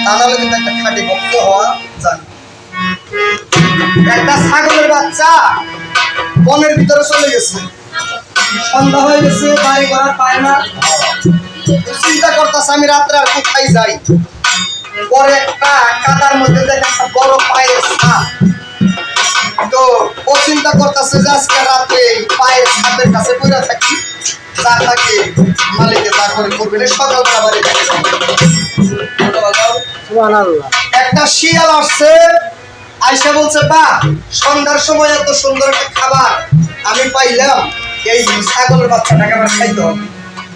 তাহলে কিন্তু একটা খাঁটি ভক্ত হওয়া যায়। একটা ছাগলের বাচ্চা বনের ভিতরে চলে গেছে, সন্ধ্যা হয়ে গেছে, বাড়ি ঘর পায় না, চিন্তা করতেছে আমি রাত্রে আর কোথায় যাই। পরে একটা কাদার মধ্যে দেখে একটা বড় পায়ের ছাপ। তো ও চিন্তা করতেছে যে আজকে রাত্রে পায়ের ছাপের কাছে পড়ে থাকি, যা থাকে মালিকে যা করে করবে, সকালবেলা বাড়ি থাকে। একটা শিয়াল আসছে, আইসা বলছে বা সন্ধ্যার সময় এত সুন্দর একটা খাবার আমি পাইলাম, এই ছাগলের বাচ্চাটাকে আমার খাইতে হবে।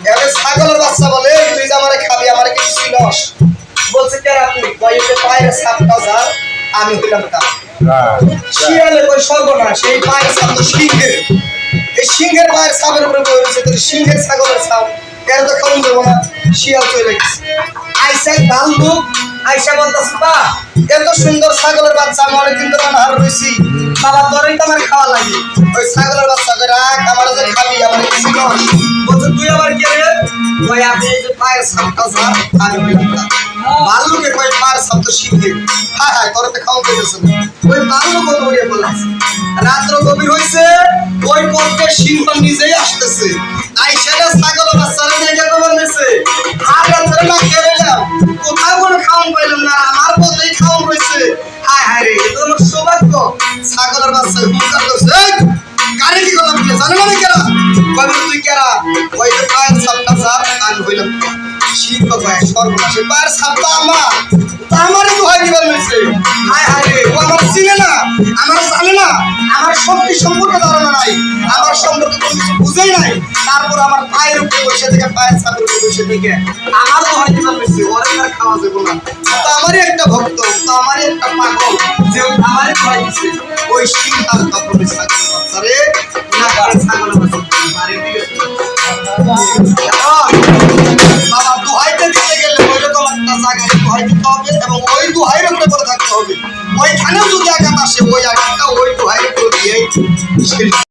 এবারে ছাগলের বাচ্চা বলে তুই যে আমারে খাবি, আমার কিছু ছিলস? বলছে কেন তুই পায়ের ছাপটা যা, আমি হইলাম তা। শিয়ালে কই সর্বনাশ, এই পায়ের ছাপ তো সিংহের, এই সিংহের পায়ের ছাপের উপরে বই রয়েছে, তোর সিংহের ছাগলের ছাপ এর তো খাওয়ান যাবো না। শিয়াল চলে গেছে, আইসা ভাল্লুক আইসা বলতেছে বা এত সুন্দর ছাগলের বাচ্চা আমি অনেকদিন ধরে হার রয়েছি, বাবা তোরই তো আমার খাওয়া লাগে। ওই ছাগলের বাচ্চা রাখ, আমার যে খাবি আমার কিছু নয়। বলছে তুই আবার কে রে? ওই আপনি এই যে পায়ের ছাপটা যা, আমি হইলাম না। ভাল্লুকে কই পায়ের ছাপ তো শিখে, হ্যাঁ হ্যাঁ তোর তো খাওয়া পেয়েছে না। ওই ভাল্লুক দৌড়িয়ে বলেছে, রাত্র গভীর হয়েছে, ওই পথে সিংহ নিজেই আসতেছে, আইসা ছাগলের বাচ্চারা জায়গা কমান দিছে, আর রাত্রে না খেয়ে এলাম, কোথাও কোনো খাওয়ান পাইলাম না, আমার পথেই খাওয়ান রয়েছে। হায় হায় রে, এটা আমার সৌভাগ্য। ছাগলের বাচ্চা হুঙ্কার করছে, গাড়ি কি করলাম জানো না কেরা? কই তুই কেরা? ওই যে পায়ের ছাপটা যা, আমি হইলাম সিংহ কয় সর্বনাশে পায়ের ছাপটা আমার, আমারই তো হয় দিবার হয়েছে। হায় হায় রে, ও আমার চিনে না, আমার জানে না, আমার শক্তি সম্পর্কে ধারণা নাই, আমার সম্পর্কে কোনো কিছু বুঝেই নাই। তারপর আমার পায়ের উপরে বসে থেকে, পায়ের ছাপের উপরে বসে থেকে আমার তো হয় দিবার হয়েছে, ওরে আর খাওয়া যাবো না। তো আমারই একটা ভক্ত, তো আমারই একটা পাগল, যে আমারই হয় দিচ্ছে ওই সিংহ আর তখন ছাগল না করে ছাগল বাড়ির দিকে বাবা দোহাইতে দিতে গেলে ওইরকম একটা জায়গায় দোহাই দিতে হবে এবং ওই দোহাইয়ের উপরে পড়ে থাকতে হবে। ওইখানেও যদি আঘাত আসে, ওই আঘাতটা ওই দোহাইয়ের উপর দিয়েই